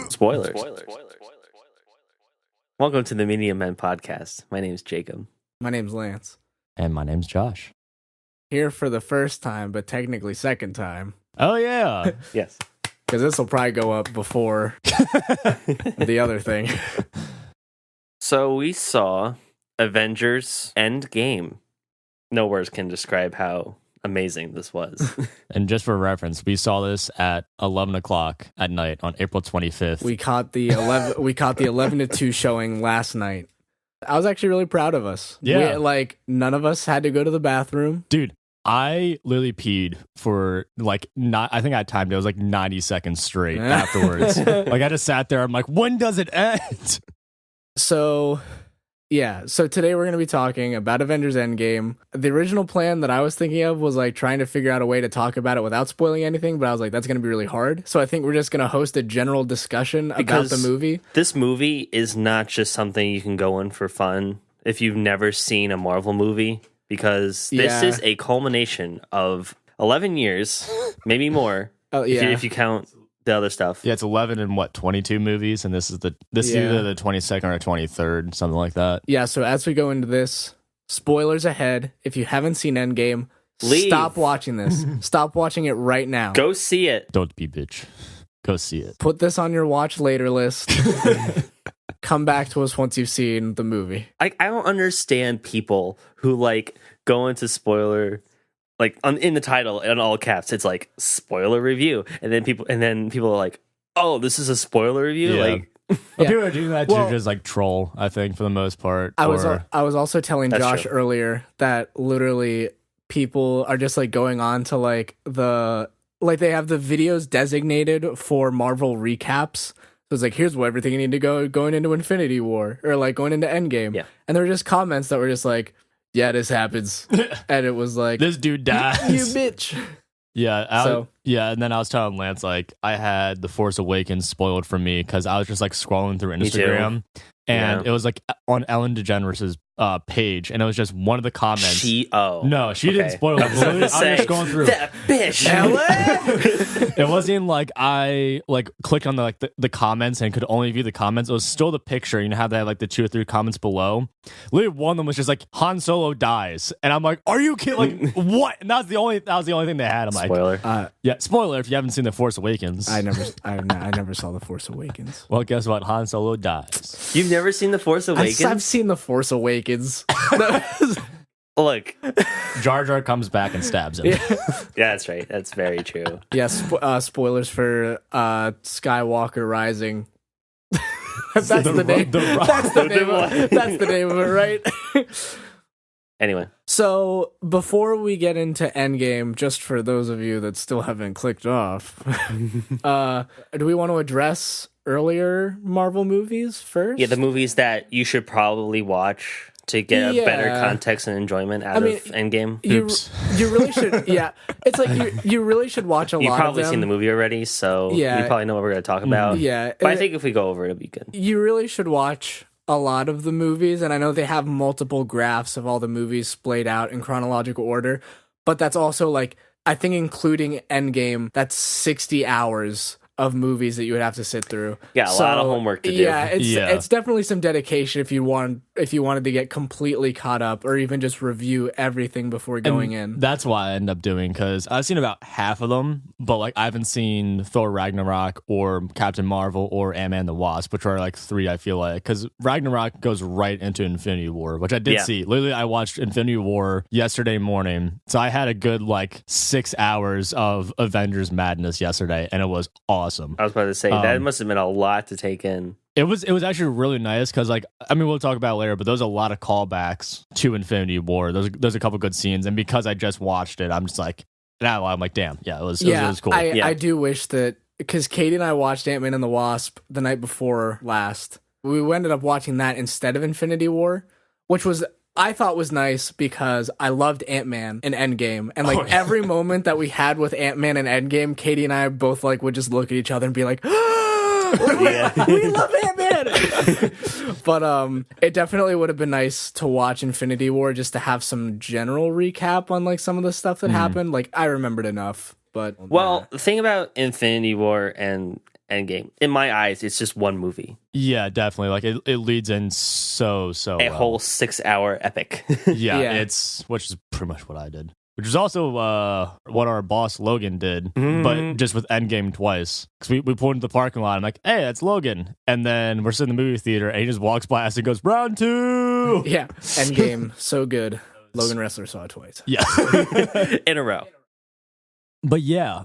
Spoilers. Welcome to the Media Men podcast. My name's Jacob. My name's Lance. And my name's Josh. Here for the first time, but technically second time. Oh, yeah. Yes. Because this will probably go up before the other thing. So we saw Avengers Endgame. No words can describe how amazing this was. And just for reference, we saw this at 11 o'clock at night on April 25th. We caught the 11 to 2 showing last night. I was actually really proud of us. Yeah. None of us had to go to the bathroom. Dude, I literally peed for I think I timed it was 90 seconds straight afterwards. I just sat there. I'm like, when does it end? So today we're going to be talking about Avengers Endgame. The original plan that I was thinking of was trying to figure out a way to talk about it without spoiling anything, but I was like, that's going to be really hard. So I think we're just going to host a general discussion about the movie. This movie is not just something you can go in for fun if you've never seen a Marvel movie, because this is a culmination of 11 years, maybe more, if you count the other stuff. Yeah, it's 11 and 22 movies, and this is either the 22nd or 23rd, something like that. Yeah, so as we go into this, spoilers ahead. If you haven't seen Endgame, stop watching this. Stop watching it right now. Go see it. Don't be bitch. Go see it. Put this on your watch later list. Come back to us once you've seen the movie. I don't understand people who go into spoiler in the title in all caps. It's spoiler review, and then people are like, "Oh, this is a spoiler review." Yeah. People are doing that to just troll, I think, for the most part. I was also telling Josh true. earlier that literally people are just going on to they have the videos designated for Marvel recaps. So it's here's what everything you need to going into Infinity War or going into Endgame. Yeah. And there were just comments that were just yeah, this happens. And it was this dude dies. You bitch. Yeah. And then I was telling Lance, I had The Force Awakens spoiled for me because I was just scrolling through Instagram. And it was on Ellen DeGeneres' page, and it was just one of the comments. No, she didn't spoil it. I was just going through that bitch. Ellen. It wasn't I clicked on the comments and could only view the comments. It was still the picture. You know how they have the 2 or 3 comments below. Literally, one of them was just Han Solo dies, and I'm like, are you kidding? What? And that was the only thing they had. I'm spoiler. Spoiler if you haven't seen The Force Awakens. I never saw The Force Awakens. Well, guess what? Han Solo dies. You've never seen The Force Awakens? I've seen The Force Awakens. Look, Jar Jar comes back and stabs him. Yeah, that's right. That's very true. Yeah, spoilers for Skywalker Rising. That's the name. That's the name of it, right? Anyway. So before we get into Endgame, just for those of you that still haven't clicked off, do we want to address earlier Marvel movies first? Yeah, the movies that you should probably watch to get a better context and enjoyment out of Endgame. You really should. Yeah, it's you really should watch a lot of them. You've probably seen the movie already, so you probably know what we're going to talk about. Yeah, but I think if we go over it, it'll be good. You really should watch a lot of the movies, and I know they have multiple graphs of all the movies splayed out in chronological order, but that's also I think including Endgame, that's 60 hours of movies that you would have to sit through. Yeah, a lot of homework to do. Yeah, it's definitely some dedication if you wanted to get completely caught up or even just review everything before going in. That's why I end up doing, because I've seen about half of them, but I haven't seen Thor Ragnarok or Captain Marvel or Ant-Man and the Wasp, which are 3 I feel because Ragnarok goes right into Infinity War, which I did see. Literally, I watched Infinity War yesterday morning, so I had a good 6 hours of Avengers madness yesterday, and it was awesome. I was about to say, that must have been a lot to take in. It was actually really nice because we'll talk about it later, but there's a lot of callbacks to Infinity War. There's a couple good scenes, and because I just watched it, I'm just now I'm damn, it was cool. I do wish that, because Katie and I watched Ant-Man and the Wasp the night before last. We ended up watching that instead of Infinity War, which I thought was nice because I loved Ant-Man and Endgame, and every moment that we had with Ant-Man and Endgame, Katie and I both would just look at each other and be like, we love Ant-Man. But it definitely would have been nice to watch Infinity War just to have some general recap on some of the stuff that happened. I remembered enough, but the thing about Infinity War and Endgame. In my eyes, it's just one movie. Yeah, definitely. Like it leads in so a whole 6-hour epic. Yeah, which is pretty much what I did. Which is also what our boss Logan did, but just with Endgame twice. Because we pulled into the parking lot. I'm like, hey, that's Logan. And then we're sitting in the movie theater, and he just walks by us and goes, round 2. Yeah, Endgame, so good. Logan Wrestler saw it twice. Yeah. In a row. But yeah,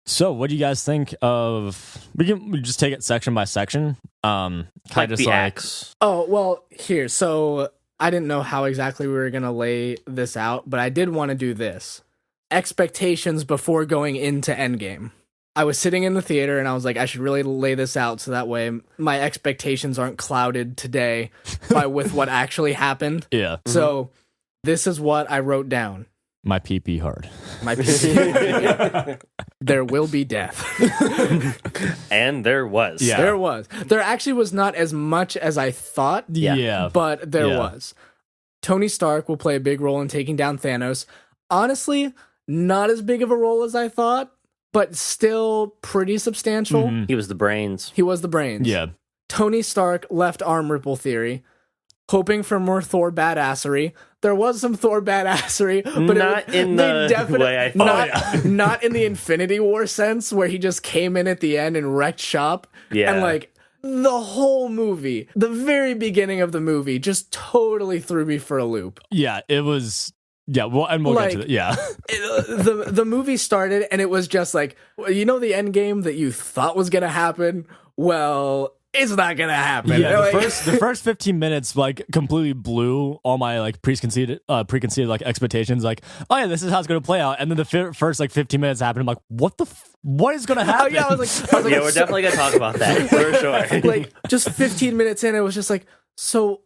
so what do you guys think of... We just take it section by section. Kind like of the like... acts. Oh, well, here, so... I didn't know how exactly we were going to lay this out, but I did want to do this. Expectations before going into Endgame. I was sitting in the theater and I was like, I should really lay this out so that way my expectations aren't clouded today with what actually happened. Yeah. So this is what I wrote down. My pee hard. My pee. There will be death. And there was. Yeah. There was. There actually was not as much as I thought. Yeah. But there was. Tony Stark will play a big role in taking down Thanos. Honestly, not as big of a role as I thought, but still pretty substantial. Mm-hmm. He was the brains. Yeah. Tony Stark left arm ripple theory, hoping for more Thor badassery. There was some Thor badassery, but not in the way I thought. Not in the Infinity War sense, where he just came in at the end and wrecked shop. Yeah. And like the whole movie, the very beginning of the movie, just totally threw me for a loop. Yeah, it was. Yeah, well, and we'll get to that. Yeah. The movie started and it was just like, you know, the end game that you thought was gonna happen. Well, it's not gonna happen. Yeah, the first 15 minutes like completely blew all my like preconceived like expectations. Like, oh yeah, this is how it's gonna play out. And then the first like 15 minutes happened. I'm like, what is gonna happen? Oh yeah, I was like yeah, we're definitely gonna talk about that for sure. Like just 15 minutes in, it was just like, so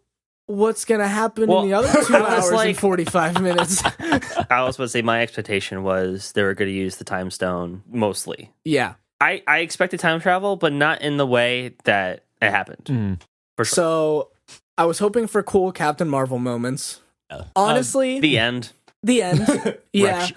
what's gonna happen in the other 2 hours and 45 minutes? I was supposed to say my expectation was they were gonna use the time stone mostly. Yeah. I expected time travel, but not in the way that it happened. For sure. So I was hoping for cool Captain Marvel moments. Honestly, the end. Yeah.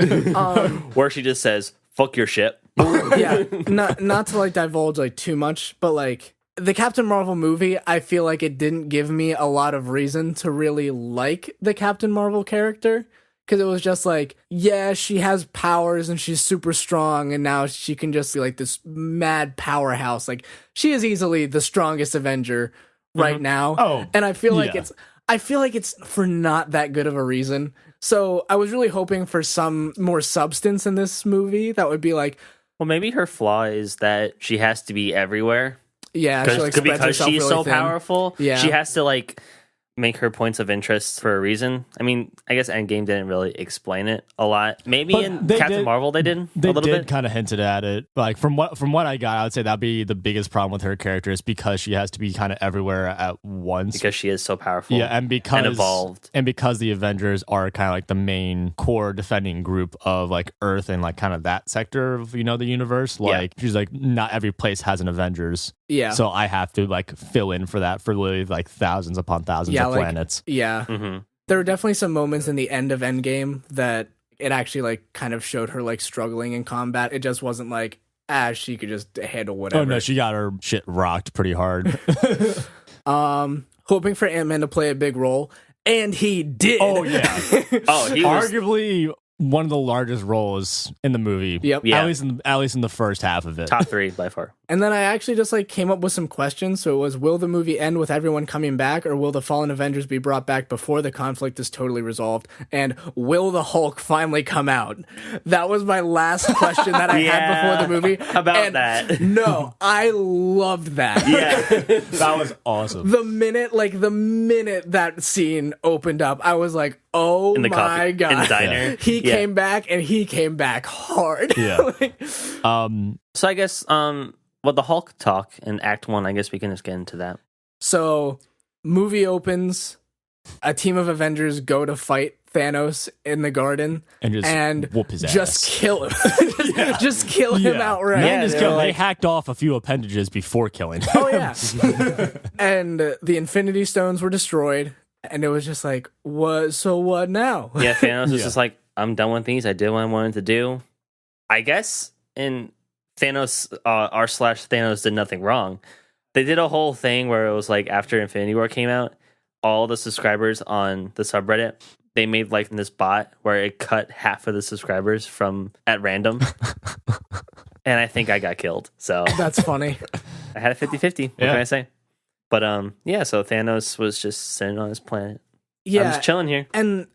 Where she just says, fuck your shit. Yeah. Not to like divulge like too much, but like the Captain Marvel movie, I feel like it didn't give me a lot of reason to really like the Captain Marvel character. Because it was just like, yeah, she has powers and she's super strong, and now she can just be like this mad powerhouse. Like, she is easily the strongest Avenger right now. Oh, and I feel like it's for not that good of a reason. So I was really hoping for some more substance in this movie that would be like, well, maybe her flaw is that she has to be everywhere. Yeah, because she's really so thin. Powerful. Yeah, she has to like make her points of interest for a reason. I mean, I guess Endgame didn't really explain it a lot. Maybe in Captain Marvel they did a little bit. Kind of hinted at it. Like from what I got, I would say that'd be the biggest problem with her character is because she has to be kind of everywhere at once. Because she is so powerful. Yeah, and evolved. And because the Avengers are kind of like the main core defending group of like Earth and like kind of that sector of, you know, the universe. Like she's like, not every place has an Avengers. Yeah. So I have to like fill in for that for literally like thousands upon thousands of planets. Yeah. Mm-hmm. There were definitely some moments in the end of Endgame that it actually like kind of showed her like struggling in combat. It just wasn't like, she could just handle whatever. Oh no, she got her shit rocked pretty hard. Hoping for Ant-Man to play a big role, and he did. Oh yeah. He was arguably one of the largest roles in the movie. Yep. Yeah. At least in the first half of it. Top 3 by far. And then I actually just like came up with some questions. So it was, will the movie end with everyone coming back, or will the fallen Avengers be brought back before the conflict is totally resolved? And will the Hulk finally come out? That was my last question that I had before the movie. About that. No, I loved that. Yeah. That was awesome. The minute that scene opened up, I was like, oh my God. In the diner. He came back, and he came back hard. Yeah. So I guess the Hulk talk in Act 1, I guess we can just get into that. So, movie opens, a team of Avengers go to fight Thanos in the garden and whoop his ass. Just kill him. just kill him outright. Yeah, they hacked off a few appendages before killing him. Oh yeah. And the Infinity Stones were destroyed, and it was just like, what? So what now? Yeah, Thanos was just like, I'm done with these. I did what I wanted to do. I guess in Thanos, r/Thanos did nothing wrong. They did a whole thing where it was like after Infinity War came out, all the subscribers on the subreddit, they made like this bot where it cut half of the subscribers from at random. And I think I got killed. So That's funny. I had a 50-50. What can I say? But so Thanos was just sitting on his planet. Yeah. I'm just chilling here. And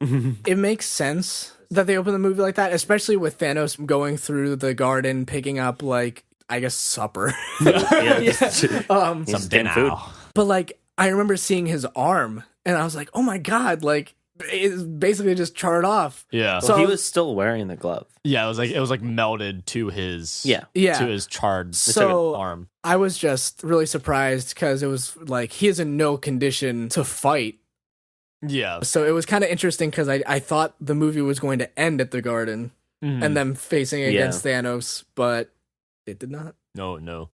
it makes sense that they open the movie like that, especially with Thanos going through the garden, picking up like, I guess, supper. Some Some food. But like, I remember seeing his arm and I was like, oh my God, like it's basically just charred off. Yeah. So he was still wearing the glove. Yeah, it was like melded to his Yeah. to his charred arm. I was just really surprised because it was like he is in no condition to fight. Yeah. So it was kind of interesting because I thought the movie was going to end at the garden and them facing against Thanos, but it did not. No.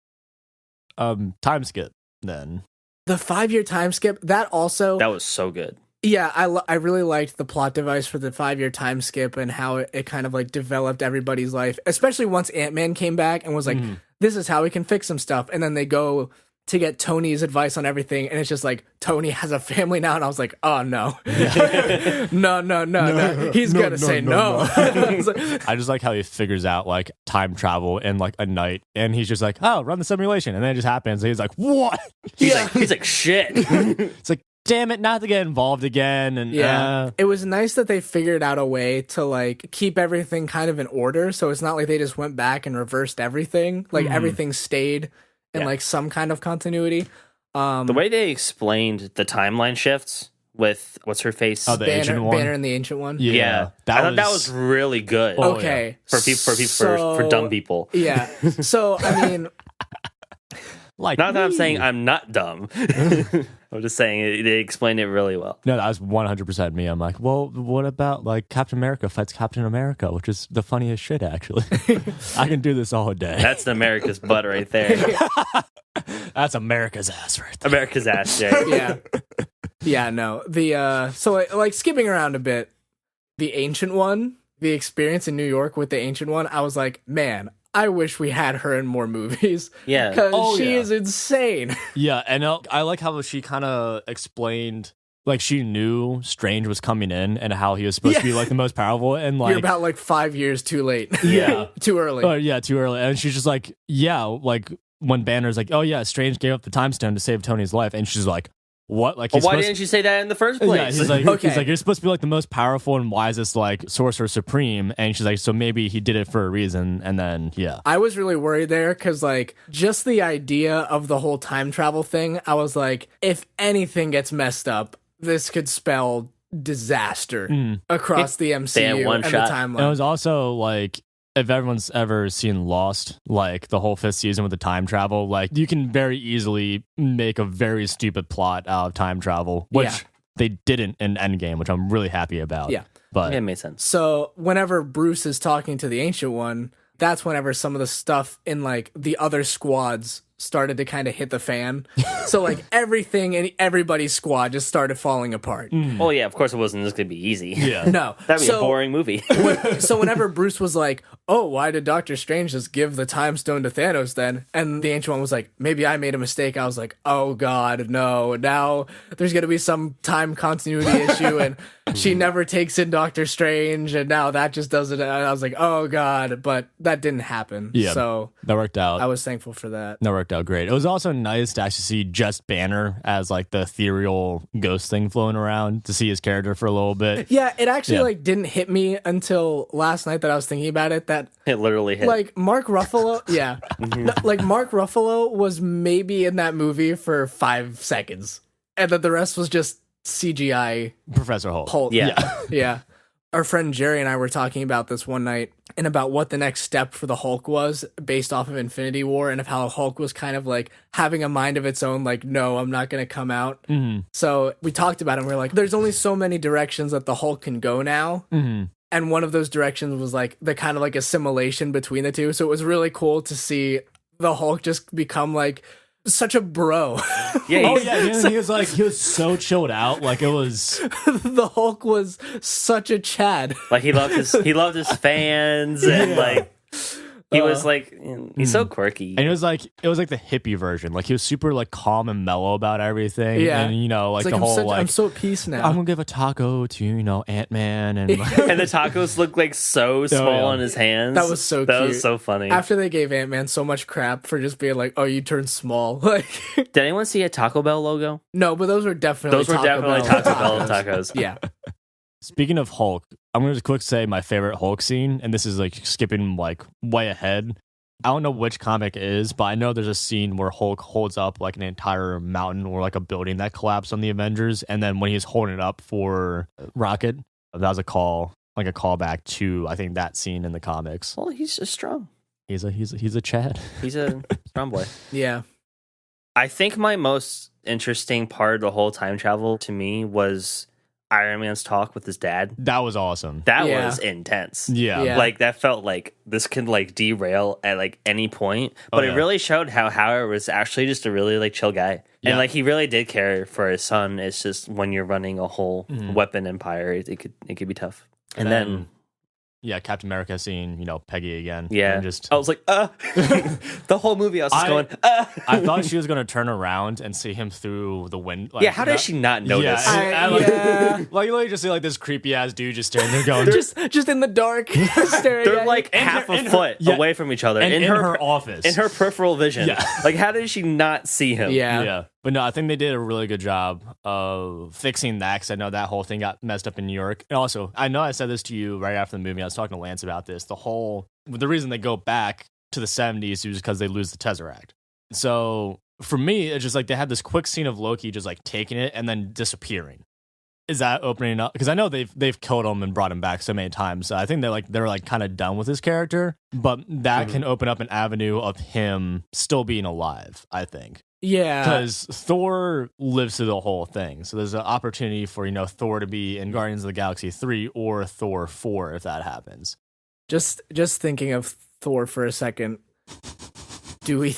Time skip then. The 5-year time skip, that was so good. Yeah, I really liked the plot device for the 5-year time skip and how it kind of like developed everybody's life, especially once Ant-Man came back and was like, this is how we can fix some stuff. And then they go to get Tony's advice on everything. And it's just like, Tony has a family now. And I was like, oh, no. No. He's going to say no. I just like how he figures out like time travel in like a night. And he's just like, oh, run the simulation. And then it just happens. And he's like, what? He's like, shit. It's like, damn it, not to get involved again. And it was nice that they figured out a way to like keep everything kind of in order. So it's not like they just went back and reversed everything. Like everything stayed in like some kind of continuity. The way they explained the timeline shifts with what's her face, the ancient one, Banner and the Ancient One. I thought that was really good. Okay, for dumb people. Yeah. So I mean, like not that I'm saying I'm not dumb. I'm just saying they explained it really well. No, that was 100% me. I'm like, well, what about like Captain America fights Captain America, which is the funniest shit, actually. I can do this all day. That's America's butt right there. That's America's ass right there. America's ass, Jay. Yeah, no. So like skipping around a bit, the Ancient One, the experience in New York with the Ancient One, I was like, man, I wish we had her in more movies. Yeah. Because she is insane. Yeah, and I like how she kind of explained, like, she knew Strange was coming in and how he was supposed to be, like, the most powerful. And, like, you're about, like, 5 years too late. Yeah. Too early. Too early. And she's just like, yeah, like, when Banner's like, oh, yeah, Strange gave up the time stone to save Tony's life. And she's like, what? Like, why didn't you say that in the first place? Yeah, he's like, you're supposed to be like the most powerful and wisest like sorcerer supreme, and she's like, so maybe he did it for a reason. And then I was really worried there because like just the idea of the whole time travel thing, I was like, if anything gets messed up, this could spell disaster across the MCU and the timeline. And it was also like, if everyone's ever seen Lost, like the whole 5th season with the time travel, like you can very easily make a very stupid plot out of time travel, which they didn't in Endgame, which I'm really happy about. Yeah. But it made sense. So whenever Bruce is talking to the Ancient One, that's whenever some of the stuff in like the other squads started to kind of hit the fan. So like everything in everybody's squad just started falling apart. Well, yeah, of course it wasn't just going to be easy. Yeah. No. That'd be a boring movie. So whenever Bruce was like, oh, why did Doctor Strange just give the time stone to Thanos then? And the Ancient One was like, maybe I made a mistake. I was like, oh God, no. Now there's going to be some time continuity issue and she never takes in Doctor Strange and now that just doesn't. I was like, oh God, but that didn't happen. Yeah. So that worked out. I was thankful for that. That worked out great. It was also nice to actually see just Banner as like the ethereal ghost thing floating around, to see his character for a little bit. Yeah, it actually like didn't hit me until last night that I was thinking about it. That it literally hit. Like Mark Ruffalo, no, like Mark Ruffalo was maybe in that movie for 5 seconds, and then the rest was just CGI. Professor Hulk. Yeah. Our friend Jerry and I were talking about this one night and about what the next step for the Hulk was based off of Infinity War and of how Hulk was kind of like having a mind of its own, like, no, I'm not going to come out. So we talked about it and we are like, there's only so many directions that the Hulk can go now. And one of those directions was like the kind of like assimilation between the two. So it was really cool to see the Hulk just become like such a bro. He was so chilled out. Like it was the Hulk was such a Chad. Like he loved his fans and like He was like, he's so quirky. And it was like the hippie version. Like he was super like calm and mellow about everything. Yeah. And like it's the whole I'm so at peace now. I'm gonna give a taco to Ant-Man and and the tacos look like so small in his hands. That was so cute. That was so funny. After they gave Ant-Man so much crap for just being like, oh, you turned small. Like, did anyone see a Taco Bell logo? No, but those were definitely Taco Bell tacos. Yeah. Speaking of Hulk, I'm going to quick say my favorite Hulk scene, and this is like skipping like way ahead. I don't know which comic it is, but I know there's a scene where Hulk holds up like an entire mountain or like a building that collapsed on the Avengers, and then when he's holding it up for Rocket, that was a callback to I think that scene in the comics. Well, he's just strong. He's a Chad. He's a strong boy. Yeah. I think my most interesting part of the whole time travel to me was Iron Man's talk with his dad. That was awesome. That was intense. Yeah. Like that felt like this could like derail at like any point. But it really showed how Howard was actually just a really like chill guy. And like he really did care for his son. It's just when you're running a whole weapon empire, it could be tough. And then Captain America seeing, Peggy again. Yeah. And just I was like, the whole movie I was just going, I thought she was going to turn around and see him through the window. Like, how does she not notice? Like you just see like this creepy ass dude just standing there going, just in the dark, staring. They're like half a foot away from each other in her office, in her peripheral vision. Yeah. Like, how did she not see him? Yeah. But no, I think they did a really good job of fixing that because I know that whole thing got messed up in New York. And also, I know I said this to you right after the movie. I was talking to Lance about this. The reason they go back to the 70s is because they lose the Tesseract. So for me, it's just like they had this quick scene of Loki just like taking it and then disappearing. Is that opening up? Because I know they've killed him and brought him back so many times. So I think they're kind of done with his character. But that can open up an avenue of him still being alive, I think. Yeah. Because Thor lives through the whole thing. So there's an opportunity for, Thor to be in Guardians of the Galaxy 3 or Thor 4 if that happens. Just thinking of Thor for a second. Do we...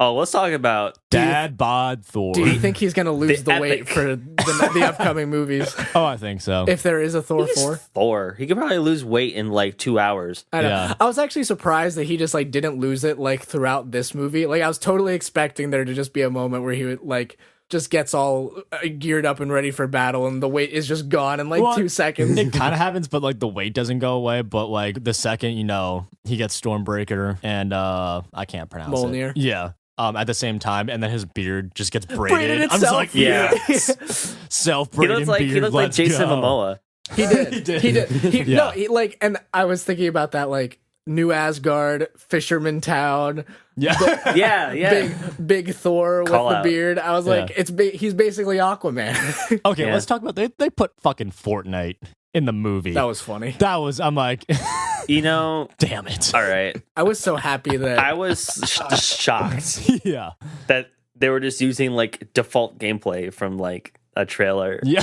let's talk about Dad bod Thor. Do you think he's going to lose the weight for the upcoming movies? Oh, I think so. If there is a Thor 4? Thor. He could probably lose weight in like 2 hours. I know. Yeah. I was actually surprised that he just like didn't lose it like throughout this movie. Like I was totally expecting there to just be a moment where he would like just gets all geared up and ready for battle and the weight is just gone in like 2 seconds. It kind of happens, but like the weight doesn't go away. But like the second, he gets Stormbreaker and I can't pronounce Mjolnir. it. Yeah. At the same time, and then his beard just gets braided. Itself. I'm just like, self-braided He looked like Jason Momoa. He did. He did. Yeah. No, and I was thinking about that, like New Asgard, Fisherman Town. Yeah. Big Thor with the beard. I was like, he's basically Aquaman. Okay, let's talk about they put fucking Fortnite in the movie. That was funny. I'm like, damn it. All right. I was so happy that I was just shocked. Yeah. That they were just using like default gameplay from like a trailer. Yeah.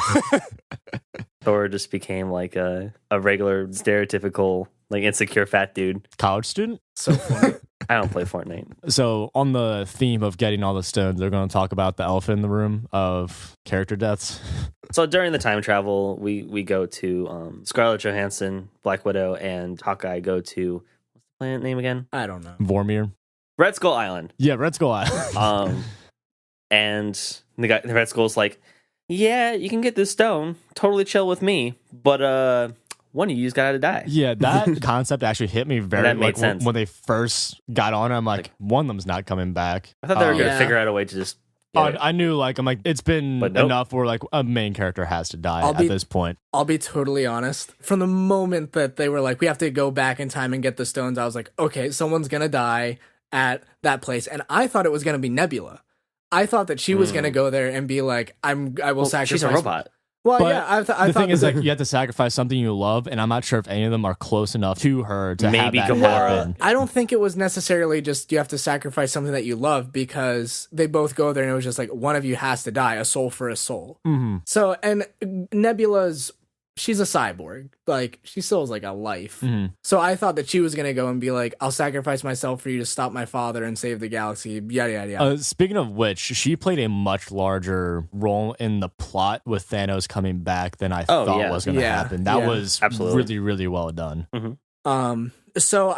Thor just became like a regular stereotypical like insecure fat dude. College student? So funny. I don't play Fortnite. So on the theme of getting all the stones, they're going to talk about the elephant in the room of character deaths. So during the time travel, we go to Scarlett Johansson, Black Widow, and Hawkeye go to, what's the planet name again? I don't know. Vormir. Red Skull Island. Yeah, Red Skull Island. And the Red Skull's like, yeah, you can get this stone. Totally chill with me. But one of you's got to die. Yeah, that concept actually hit me very that made sense. When they first got on. I'm like, one of them's not coming back. I thought they were going to figure out a way to just. I knew, it's been enough where a main character has to die at this point. I'll be totally honest. From the moment that they were like, we have to go back in time and get the stones, I was like, okay, someone's gonna die at that place, and I thought it was gonna be Nebula. I thought that she was gonna go there and be like, I will sacrifice. She's a robot. Well, but yeah, I thought the thing is, you have to sacrifice something you love, and I'm not sure if any of them are close enough to her to maybe have that Gamora. happen. I don't think it was necessarily just you have to sacrifice something that you love, because they both go there and it was just like one of you has to die, a soul for a soul. Mm-hmm. So, and Nebula's, she's a cyborg. Like, she still has like a life. Mm-hmm. So I thought that she was going to go and be like, I'll sacrifice myself for you to stop my father and save the galaxy, yada, yada, yada. Speaking of which, she played a much larger role in the plot with Thanos coming back than I thought was going to happen. That was absolutely really, really well done. Mm-hmm. So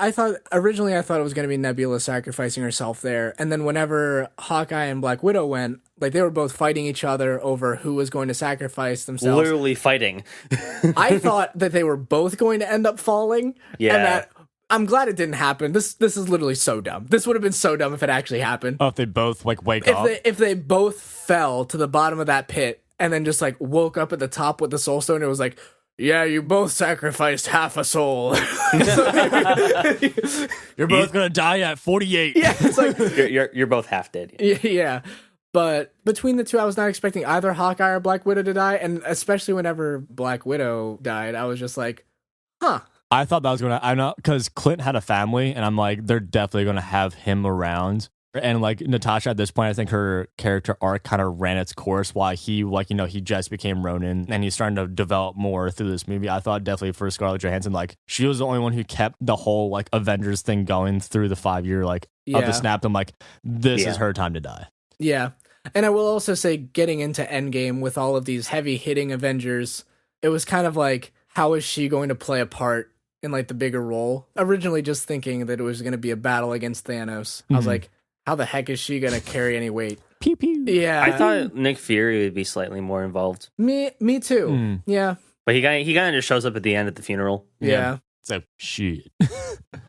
originally I thought it was going to be Nebula sacrificing herself there, and then whenever Hawkeye and Black Widow went, like they were both fighting each other over who was going to sacrifice themselves. Literally fighting. I thought that they were both going to end up falling. Yeah. And that I'm glad it didn't happen. This is literally so dumb. This would have been so dumb if it actually happened. Oh, if they both like wake up. If they both fell to the bottom of that pit and then just like woke up at the top with the Soul Stone, it was like, yeah, you both sacrificed half a soul. You're both gonna die at 48. Yeah, it's like you're both half dead. yeah. But between the two, I was not expecting either Hawkeye or Black Widow to die, and especially whenever Black Widow died, I was just like, huh. I thought that was gonna. I know because Clint had a family, and I'm like, they're definitely gonna have him around. And like Natasha at this point, I think her character arc kind of ran its course while he he just became Ronin and he's starting to develop more through this movie. I thought definitely for Scarlett Johansson, like she was the only one who kept the whole like Avengers thing going through the 5-year of the snap. I'm like, this is her time to die. Yeah. And I will also say getting into Endgame with all of these heavy hitting Avengers, it was kind of like, how is she going to play a part in like the bigger role? Originally just thinking that it was going to be a battle against Thanos. I was like, how the heck is she going to carry any weight? Pew pew. Yeah. I thought Nick Fury would be slightly more involved. Me too. Yeah. But he kind of just shows up at the end at the funeral. Yeah. So shit.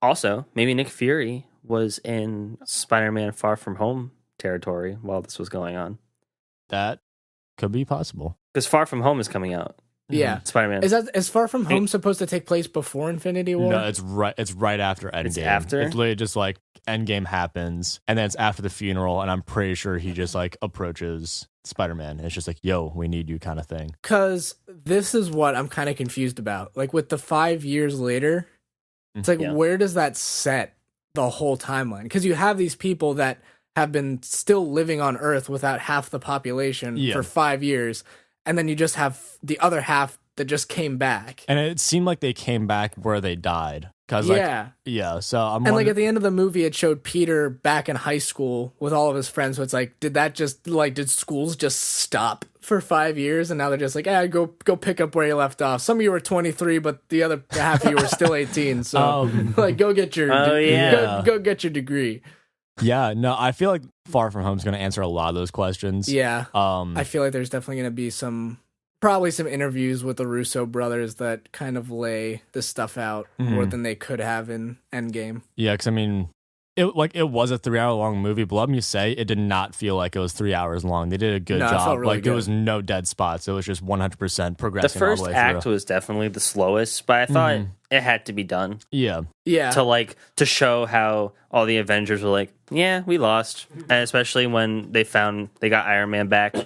Also, maybe Nick Fury was in Spider-Man Far From Home territory while this was going on. That could be possible. Because Far From Home is coming out. Yeah. Spider-Man. Is Far From Home supposed to take place before Infinity War? No, it's right after Endgame. It's after? It's literally just like Endgame happens, and then it's after the funeral, and I'm pretty sure he just like approaches Spider-Man. It's just like, yo, we need you kind of thing. Because this is what I'm kind of confused about. Like with the 5 years later, it's like, where does that set the whole timeline? Because you have these people that have been still living on Earth without half the population for 5 years. And then you just have the other half that just came back. And it seemed like they came back where they died. Cause so I'm like at the end of the movie, it showed Peter back in high school with all of his friends. So it's like, did schools just stop for 5 years? And now they're just like, go pick up where you left off. Some of you were 23, but the other half of you were still 18. So like, go get your, go get your degree. Yeah, no, I feel like Far From Home is going to answer a lot of those questions. Yeah. I feel like there's definitely going to be probably some interviews with the Russo brothers that kind of lay this stuff out more than they could have in Endgame. Yeah, because I mean, it was a 3-hour long movie, but let me say, it did not feel like it was 3 hours long. They did a good job. It felt really good. There was no dead spots. It was just 100% progressing. The first all the way act through. was definitely the slowest, but I thought it had to be done. Yeah. To show how all the Avengers were like, yeah, we lost, and especially when they got Iron Man back,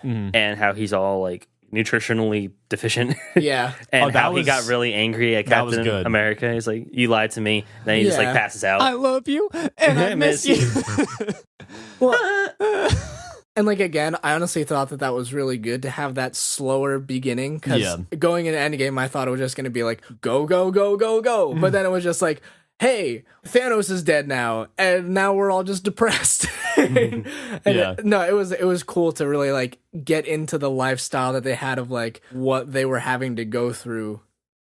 and how he's all like nutritionally deficient. Yeah. And how he got really angry at Captain America. He's like, you lied to me. Then he just like passes out. I love you and I miss you. And like, again, I honestly thought that was really good to have that slower beginning, because going into Endgame, I thought it was just going to be like, go, go, go, go, go. But then it was just like, hey, Thanos is dead now, and now we're all just depressed. It was cool to really like get into the lifestyle that they had of like what they were having to go through.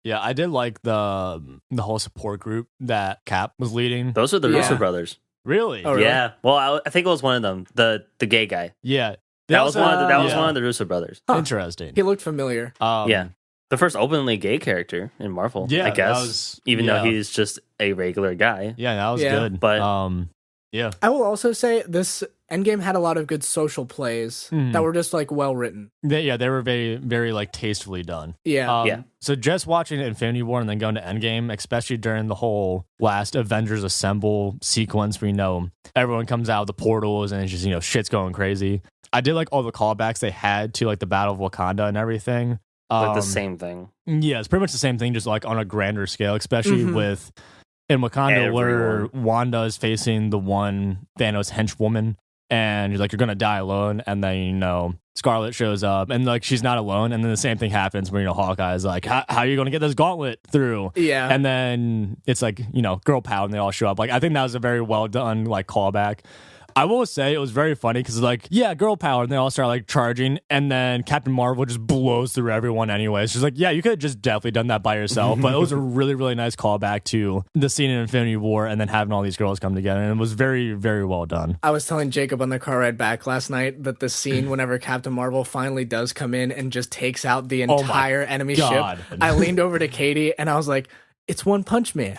Yeah, I did like the whole support group that Cap was leading. Those are the Russo brothers. Really? Oh, really? Yeah. Well, I think it was one of them, the gay guy. Yeah. That was one of the Russo brothers. Huh. Interesting. He looked familiar. Yeah. The first openly gay character in Marvel, I guess. Even though he's just a regular guy. Yeah, that was good. But I will also say this Endgame had a lot of good social plays that were just like well written. They were very, very like tastefully done. Yeah. So just watching Infinity War and then going to Endgame, especially during the whole last Avengers Assemble sequence, where everyone comes out of the portals and it's just shit's going crazy. I did like all the callbacks they had to like the Battle of Wakanda and everything. Like the same thing. Yeah, it's pretty much the same thing, just like on a grander scale, especially with in Wakanda where Wanda is facing the one Thanos henchwoman, and you're like, you're gonna die alone, and then Scarlet shows up, and like she's not alone, and then the same thing happens where Hawkeye is like, how are you gonna get this gauntlet through? Yeah, and then it's like girl power, and they all show up. Like I think that was a very well done like callback. I will say it was very funny because like, yeah, girl power, and they all start like charging, and then Captain Marvel just blows through everyone anyway. She's like, yeah, you could have just definitely done that by yourself. But it was a really, really nice callback to the scene in Infinity War and then having all these girls come together, and it was very, very well done. I was telling Jacob on the car ride back last night that the scene whenever Captain Marvel finally does come in and just takes out the entire enemy ship, I leaned over to Katie and I was like, it's One Punch Man.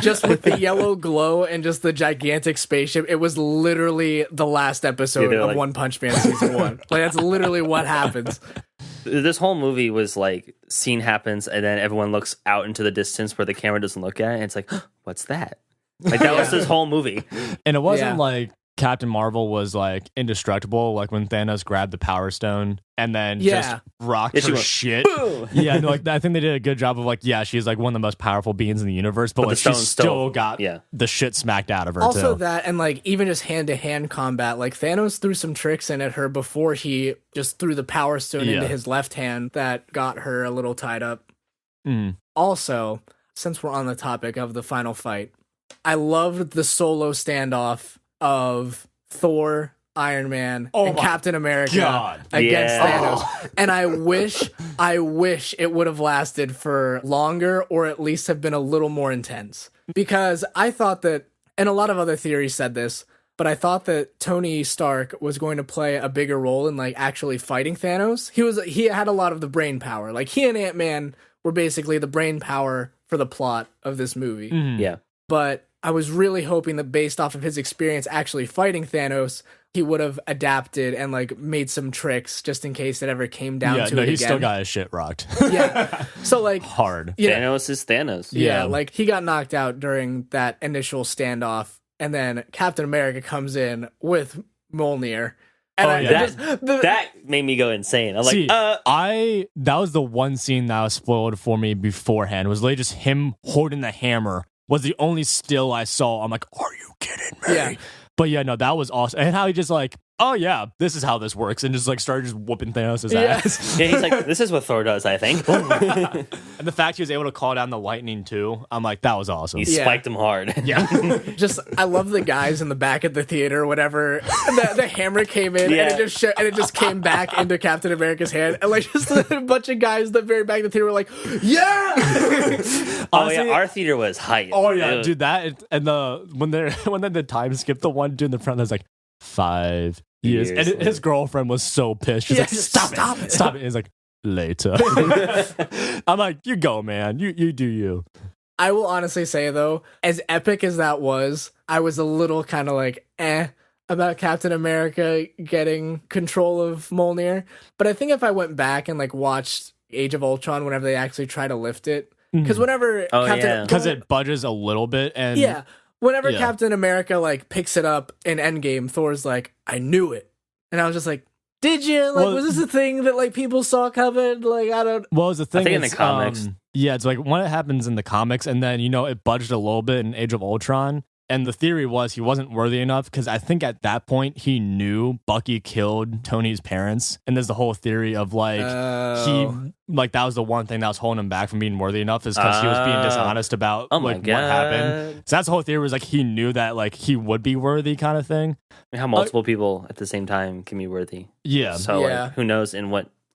Just with the yellow glow and just the gigantic spaceship. It was literally the last episode of One Punch Man season 1. Like, that's literally what happens. This whole movie was like, scene happens and then everyone looks out into the distance where the camera doesn't look at it, and it's like, what's that? Like, that was this whole movie. And it wasn't like Captain Marvel was like indestructible, like when Thanos grabbed the Power Stone and then just rocked her shit. Boom! Yeah, no, like I think they did a good job of like, she's like one of the most powerful beings in the universe, but like she still got the shit smacked out of her. Also that, and like even just hand-to-hand combat, like Thanos threw some tricks in at her before he just threw the Power Stone into his left hand that got her a little tied up. Also, since we're on the topic of the final fight, I loved the solo standoff of Thor, Iron Man, and Captain America against Thanos. And I wish it would have lasted for longer, or at least have been a little more intense. Because I thought that, and a lot of other theories said this, but I thought that Tony Stark was going to play a bigger role in like actually fighting Thanos. He had a lot of the brain power. Like, he and Ant-Man were basically the brain power for the plot of this movie. Yeah. But I was really hoping that based off of his experience actually fighting Thanos, he would have adapted and like made some tricks just in case it ever came down to it again. He still got his shit rocked. So like hard. Thanos is Thanos. Yeah, like he got knocked out during that initial standoff, and then Captain America comes in with Mjolnir. And that made me go insane. I'm like, that was the one scene that was spoiled for me beforehand. It was literally just him holding the hammer. Was the only still I saw. I'm like, are you kidding me? Yeah. But yeah, no, that was awesome. And how he just like, oh yeah, this is how this works, and just like started just whooping Thanos' ass. Yeah, he's like, this is what Thor does, I think. And the fact he was able to call down the lightning too, I'm like, that was awesome. He spiked him hard. Yeah. Just, I love the guys in the back of the theater or whatever. The hammer came in and it just came back into Captain America's hand, and like just a bunch of guys in the very back of the theater were like, Honestly, our theater was hype. Oh yeah, dude, that and when the time skip, the one dude in the front that's like 5 years. And his girlfriend was so pissed. She's like, stop it. He's like, later. I'm like, you go, man. You do you. I will honestly say, though, as epic as that was, I was a little kind of like, about Captain America getting control of Mjolnir. But I think if I went back and like watched Age of Ultron whenever they actually try to lift it, because whenever because it budges a little bit, and whenever Captain America like picks it up in Endgame, Thor's like, I knew it. And I was just like, did you? Like, was this a thing that like people saw coming? Like, I don't. Well, it's the thing. I think in the comics. It's like when it happens in the comics, and then it budged a little bit in Age of Ultron. And the theory was he wasn't worthy enough because I think at that point he knew Bucky killed Tony's parents, and there's the whole theory of like that was the one thing that was holding him back from being worthy enough is because he was being dishonest about what happened. So that's the whole theory was like he knew that like he would be worthy kind of thing. And how multiple people at the same time can be worthy. Yeah. So like, who knows in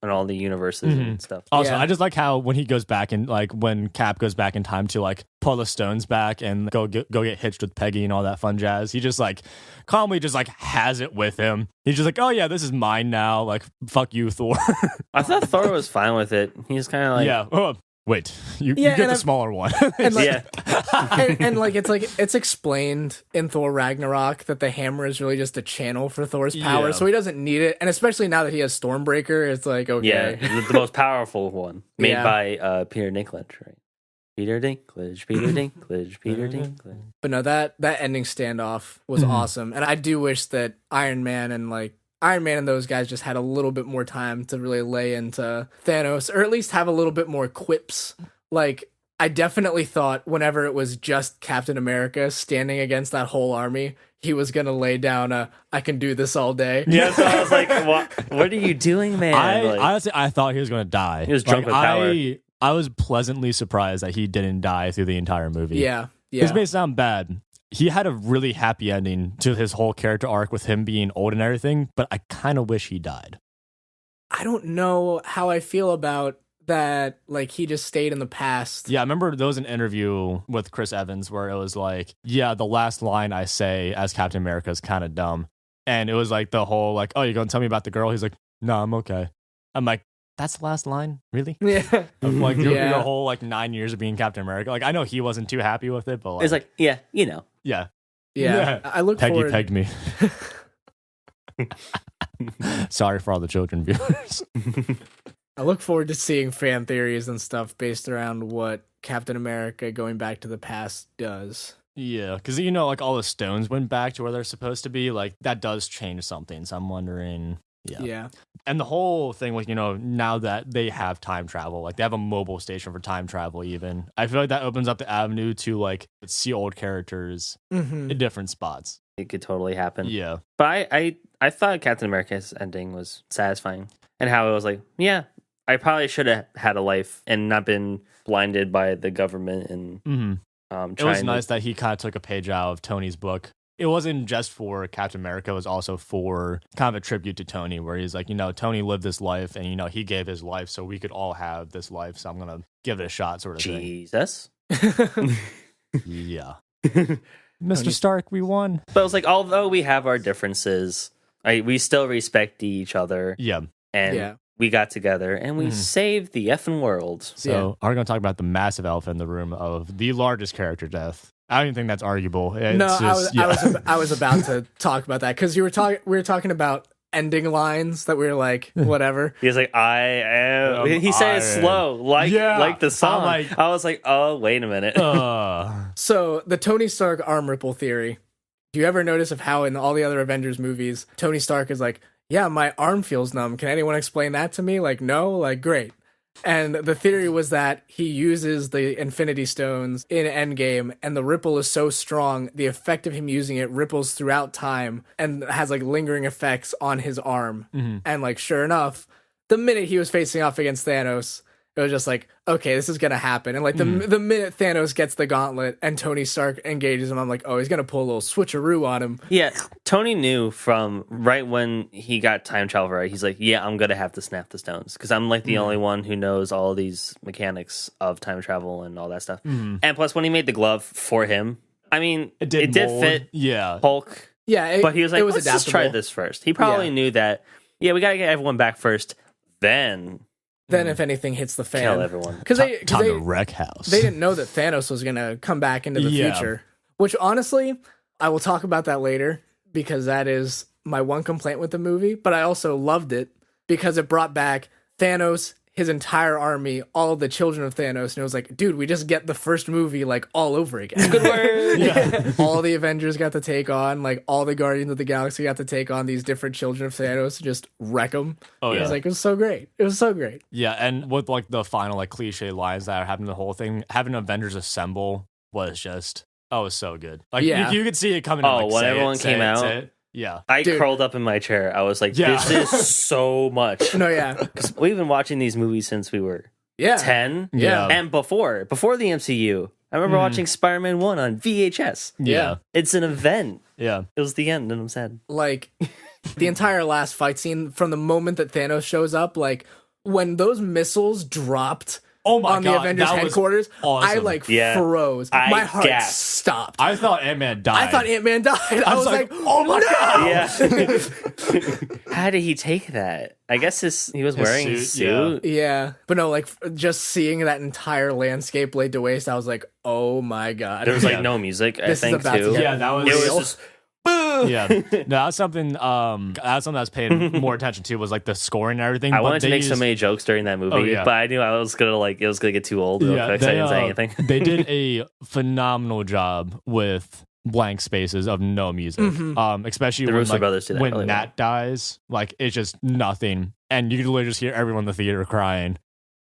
all the universes and stuff. Also, I just like how when he goes back and like when Cap goes back in time to like pull the stones back and go get hitched with Peggy and all that fun jazz. He just like calmly just like has it with him. He's just like, oh yeah, this is mine now. Like, fuck you, Thor. I thought Thor was fine with it. He's kind of like, wait, you get the smaller one. And like, and like it's explained in Thor Ragnarok that the hammer is really just a channel for Thor's power, so he doesn't need it. And especially now that he has Stormbreaker, it's like, okay, the most powerful one made by Peter Dinklage, right? Peter Dinklage. But no, that ending standoff was awesome, and I do wish that Iron Man and those guys just had a little bit more time to really lay into Thanos, or at least have a little bit more quips. Like, I definitely thought whenever it was just Captain America standing against that whole army, he was going to lay down I can do this all day. Yeah, so I was like, what are you doing, man? Honestly, I thought he was going to die. He was drunk with power. I was pleasantly surprised that he didn't die through the entire movie. Yeah. This may sound bad, he had a really happy ending to his whole character arc with him being old and everything, but I kind of wish he died. I don't know how I feel about that, like, he just stayed in the past. Yeah, I remember there was an interview with Chris Evans where it was like, yeah, the last line I say as Captain America is kind of dumb. And it was like the whole, like, oh, you're going to tell me about the girl? He's like, no, I'm okay. I'm like, that's the last line? Really? Yeah. Like, your whole, like, 9 years of being Captain America. Like, I know he wasn't too happy with it, but like... It's like, yeah, you know. Yeah. Yeah. I look Peggy forward... pegged me. Sorry for all the children viewers. I look forward to seeing fan theories and stuff based around what Captain America going back to the past does. Yeah, because, you know, like, all the stones went back to where they're supposed to be. Like, that does change something. So I'm wondering... Yeah. And the whole thing with, you know, now that they have time travel, like they have a mobile station for time travel even, I feel like that opens up the avenue to like see old characters in different spots. It could totally happen. Yeah. But I thought Captain America's ending was satisfying. And how it was like, yeah, I probably should have had a life and not been blinded by the government and it was nice that he kind of took a page out of Tony's book. It wasn't just for Captain America, it was also for kind of a tribute to Tony, where he's like, you know, Tony lived this life and, you know, he gave his life so we could all have this life. So I'm going to give it a shot sort of thing. Jesus. Yeah. Mr. Stark, we won. But it was like, although we have our differences, we still respect each other. Yeah. And we got together and we saved the effing world. So are we going to talk about the massive elephant in the room of the largest character death? I don't even think that's arguable. I was about to talk about that because we were talking about ending lines that we were like, whatever. He was like, I am. He said it slow, like the song. I was like, oh, wait a minute. So the Tony Stark arm ripple theory. Do you ever notice of how in all the other Avengers movies, Tony Stark is like, yeah, my arm feels numb. Can anyone explain that to me? Like, no, like, great. And the theory was that he uses the Infinity Stones in Endgame, and the ripple is so strong, the effect of him using it ripples throughout time and has like lingering effects on his arm. And like, sure enough, the minute he was facing off against Thanos, it was just like, okay, this is gonna happen. And like the minute Thanos gets the gauntlet and Tony Stark engages him, I'm like, oh, he's gonna pull a little switcheroo on him. Yeah, Tony knew from right when he got time travel right. He's like, yeah, I'm gonna have to snap the stones because I'm like the only one who knows all these mechanics of time travel and all that stuff. And plus, when he made the glove for him, I mean, it did fit. Yeah, Hulk. Yeah, but he was like, let's adaptable. just try this first. He probably knew that. Yeah, we gotta get everyone back first. Then if anything hits the fan, kill everyone. Because they to wreck house. They didn't know that Thanos was gonna come back into the future. Which honestly, I will talk about that later because that is my one complaint with the movie. But I also loved it because it brought back Thanos, his entire army, all the children of Thanos, and it was like, dude, we just get the first movie like all over again. Good word. All the Avengers got to take on, like all the Guardians of the Galaxy got to take on these different children of Thanos and just wreck them. Oh, yeah. It was like, it was so great. It was so great. Yeah, and with like the final like cliche lines that are happening the whole thing, having Avengers assemble was just, it was so good. Like you could see it coming. Oh, like, when everyone came out. Yeah. I curled up in my chair. I was like, this is so much. No, yeah. Because we've been watching these movies since we were 10. Yeah. And before the MCU. I remember watching Spider-Man 1 on VHS. Yeah. It's an event. Yeah. It was the end, and I'm sad. Like, the entire last fight scene, from the moment that Thanos shows up, like, when those missiles dropped on the Avengers headquarters, awesome. I like froze. My heart stopped. I thought Ant-Man died. I was like, oh my God. Yeah. How did he take that? I guess he was wearing a suit. Yeah. But no, like, just seeing that entire landscape laid to waste, I was like, oh my God. There was like no music, I think, too. Yeah, that was... It was just... Yeah, no, that's something. That's something I was paying more attention to was like the scoring and everything. I wanted to make so many jokes during that movie, but I knew I was gonna it was gonna get too old. Real quick, so I didn't say anything. They did a phenomenal job with blank spaces of no music, especially the when Russo brothers do that when really Nat dies. Like it's just nothing, and you can literally just hear everyone in the theater crying.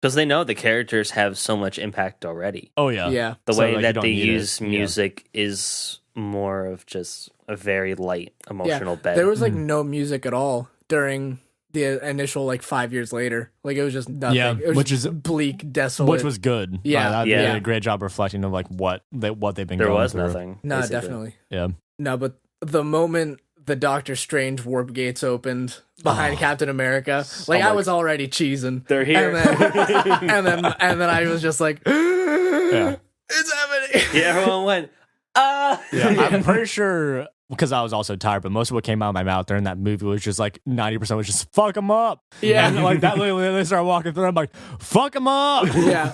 Because they know the characters have so much impact already. Oh yeah, yeah. The way that they use music is more of just a very light emotional bed. There was like no music at all during the initial like 5 years later. Like it was just nothing. Yeah, it was which just is bleak, desolate. which was good. Yeah, They did a great job reflecting of like what they've been There going was through. nothing. No, basically. definitely. Yeah. No, but the moment the Doctor Strange warp gates opened behind Captain America, like I was already cheesing. They're here. And then I was just like, Yeah. it's happening. Yeah, everyone went, Yeah, I'm pretty sure because I was also tired, but most of what came out of my mouth during that movie was just like 90% was just fuck them up. Yeah. And like that literally they started walking through. I'm like, fuck them up. Yeah.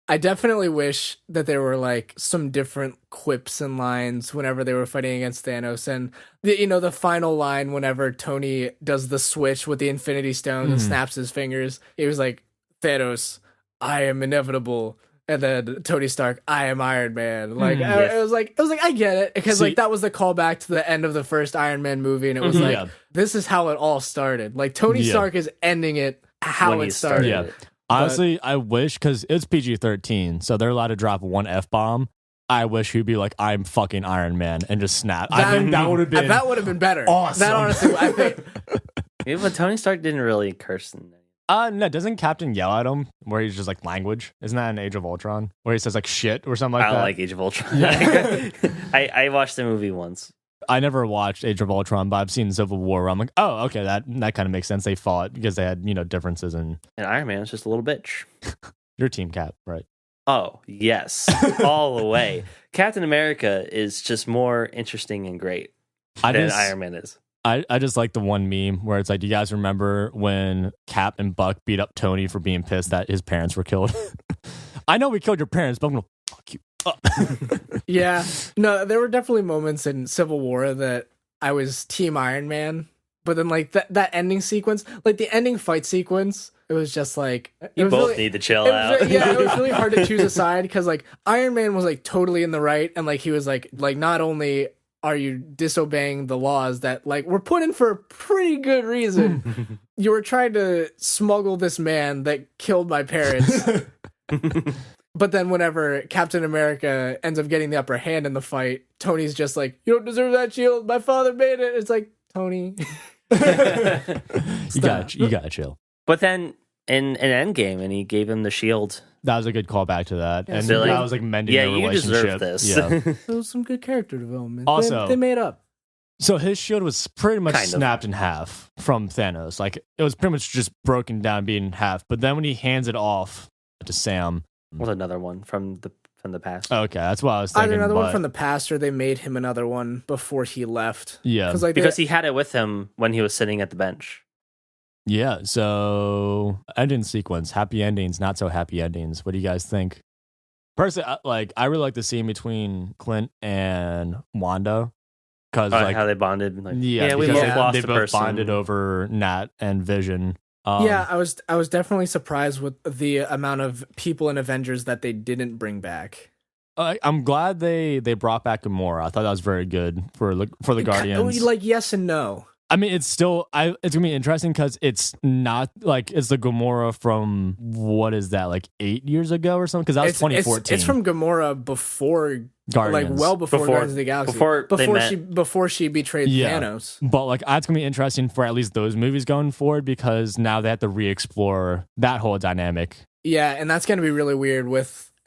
I definitely wish that there were like some different quips and lines whenever they were fighting against Thanos, and the final line whenever Tony does the switch with the Infinity Stone and snaps his fingers. It was like, Thanos, I am inevitable. And then Tony Stark, I am Iron Man. Like it was like I get it, because like that was the callback to the end of the first Iron Man movie, and it was like this is how it all started. Like Tony Stark is ending it how When he it started. Yeah. Honestly, I wish, because it's PG-13, so they're allowed to drop one F-bomb. I wish he'd be like, I'm fucking Iron Man, and just snap. I think that would have been better. awesome. That honestly, I think. Yeah, but Tony Stark didn't really curse in No, doesn't Captain yell at him where he's just like language? Isn't that in Age of Ultron where he says like shit or something like I that? don't like Age of Ultron. I watched the movie once. I never watched Age of Ultron, but I've seen Civil War where I'm like, oh, okay, that kind of makes sense. They fought because they had differences in. And Iron Man is just a little bitch. Your team, Cap, right? Oh, yes. All the way. Captain America is just more interesting and great than Iron Man is. I just like the one meme where it's like, do you guys remember when Cap and Buck beat up Tony for being pissed that his parents were killed? I know we killed your parents, but I'm going to fuck you up. Yeah. No, there were definitely moments in Civil War that I was Team Iron Man, but then like that ending sequence, like the ending fight sequence, it was just like You both really, need to chill out. it was really hard to choose a side, because like Iron Man was like totally in the right, and like he was like not only are you disobeying the laws that like were put in for a pretty good reason, you were trying to smuggle this man that killed my parents. But then whenever Captain America ends up getting the upper hand in the fight, Tony's just like, you don't deserve that shield. My father made it. It's like, Tony. You gotta chill. But then in Endgame, and he gave him the shield. That was a good callback to that. And So, like, that was like mending Yeah, the you relationship. deserve this. Yeah. There was some good character development. Also- they made up. So his shield was pretty much Kind of. snapped in half from Thanos. Like it was pretty much just broken down, being in half. But then when he hands it off to Sam, Was another one from the past. okay, that's what I was thinking. Either another one but- from the past, or they made him another one before he left. Yeah. Like Because he had it with him when he was sitting at the bench. Yeah, so ending sequence, happy endings, not so happy endings. What do you guys think? Personally, I really like the scene between Clint and Wanda, because like how they bonded. Like, yeah, we because both lost they a both person. bonded over Nat and Vision. Yeah, I was definitely surprised with the amount of people in Avengers that they didn't bring back. I'm glad they brought back Gamora. I thought that was very good for the Guardians. Like, yes and no. I mean, it's gonna be interesting because it's not like it's the Gamora from what is that, like 8 years ago or something? Because that was 2014. It's from Gamora before Guardians. like well before Guardians of the Galaxy. Before she betrayed Thanos. But like that's gonna be interesting for at least those movies going forward, because now they have to re-explore that whole dynamic. Yeah, and that's gonna be really weird.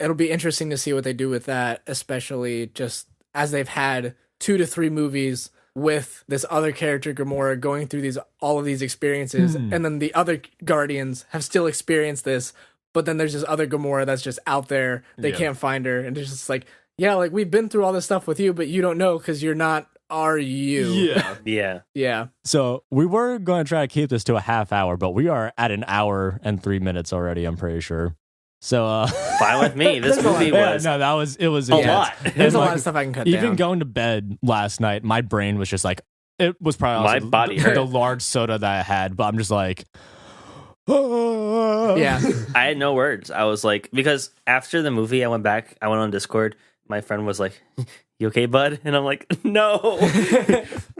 It'll be interesting to see what they do with that, especially just as they've had 2 to 3 movies with this other character Gamora going through all of these experiences, and then the other Guardians have still experienced this, but then there's this other Gamora that's just out there. They can't find her, and it's just like, yeah, like we've been through all this stuff with you, but you don't know because you're not. Are you? Yeah. So we were going to try to keep this to a half hour, but we are at an hour and 3 minutes already. I'm pretty sure. So Fine with me. This movie was it was a intense. lot. There's a lot of stuff I can cut Even down. going to bed last night, my brain was just like, it was probably My also body the hurt. large soda that I had, but I'm just like, Yeah. I had no words. I was like, because after the movie, I went on Discord. My friend was like, you okay, bud? And I'm like, no.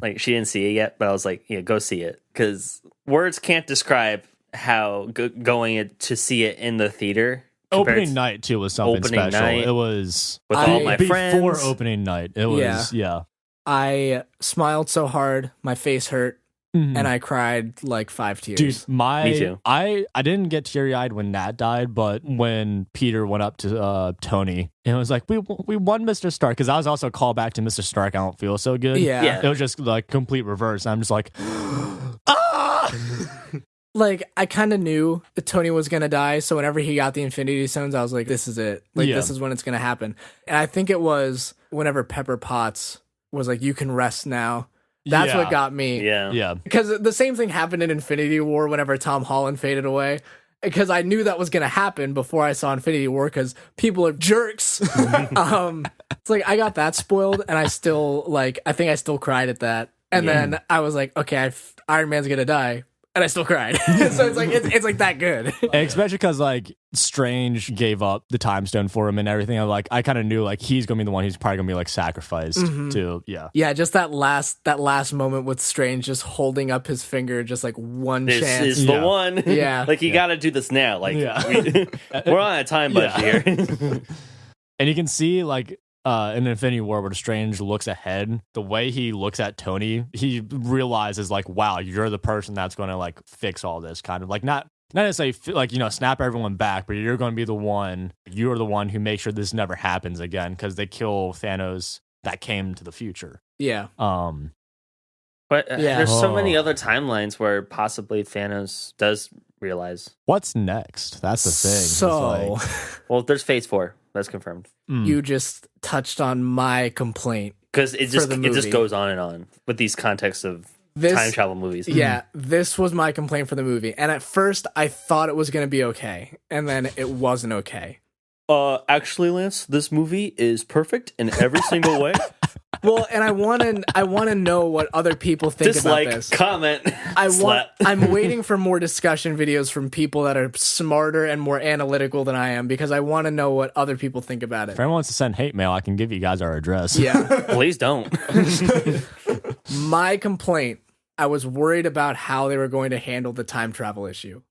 Like, she didn't see it yet, but I was like, yeah, go see it. Because words can't describe how going to see it in the theater. Opening night too was something Opening special. night It was with all my friends. before opening night. It was yeah. I smiled so hard, my face hurt. and I cried like 5 tears. Dude, Me too. I didn't get teary-eyed when Nat died, but when Peter went up to Tony and it was like, we won Mr. Stark, because I was also a callback to Mr. Stark. I don't feel so good. Yeah. It was just like complete reverse. I'm just like, ah! Like, I kind of knew that Tony was going to die, so whenever he got the Infinity Stones, I was like, this is it. Like, this is when it's going to happen. And I think it was whenever Pepper Potts was like, you can rest now. That's what got me. Yeah. Because the same thing happened in Infinity War whenever Tom Holland faded away. Because I knew that was going to happen before I saw Infinity War, because people are jerks. It's like, I got that spoiled, and I still, like, I think I still cried at that. And then I was like, okay, Iron Man's going to die. And I still cried. So it's like that good. Especially because like Strange gave up the time stone for him and everything. I kind of knew like he's gonna be the one who's probably gonna be like sacrificed to. Yeah, just that last moment with Strange just holding up his finger, just like one this chance. This is the one. Yeah. Like you got to do this now. Like we're on a time budget here. And you can see like in Infinity War where Strange looks ahead, the way he looks at Tony, he realizes like, wow, you're the person that's going to like fix all this, kind of like not necessarily like, you know, snap everyone back, but you're going to be the one, you're the one who makes sure this never happens again, because they kill Thanos that came to the future. Yeah. But there's so many other timelines where possibly Thanos does realize. What's next? That's the thing. So, well, there's Phase 4. That's confirmed. You just touched on my complaint. Because it just goes on and on with these contexts of time travel movies. Yeah, this was my complaint for the movie. And at first, I thought it was going to be okay. And then it wasn't okay. Actually, Lance, this movie is perfect in every single way. Well, and I want to know what other people think about this. Comment. I'm waiting for more discussion videos from people that are smarter and more analytical than I am, because I want to know what other people think about it. If anyone wants to send hate mail, I can give you guys our address. Yeah. Please don't. My complaint, I was worried about how they were going to handle the time travel issue.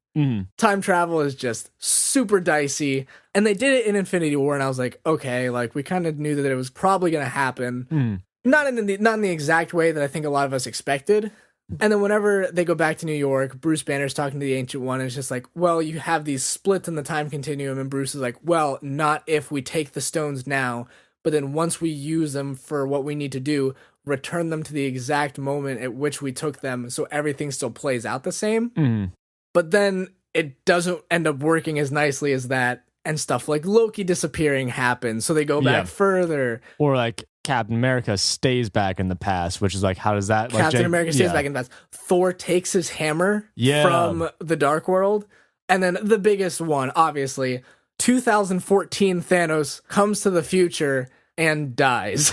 Time travel is just super dicey, and they did it in Infinity War, and I was like, okay, like we kind of knew that it was probably going to happen, not in the exact way that I think a lot of us expected. And then whenever they go back to New York, Bruce Banner's talking to the Ancient One, and it's just like, well, you have these splits in the time continuum, and Bruce is like, well, not if we take the stones now, but then once we use them for what we need to do, return them to the exact moment at which we took them, so everything still plays out the same. But then it doesn't end up working as nicely as that, and stuff like Loki disappearing happens, so they go back further. Or like Captain America stays back in the past, which is like, how does that... Captain America stays back in the past. Thor takes his hammer from the Dark World, and then the biggest one, obviously, 2014 Thanos comes to the future and dies.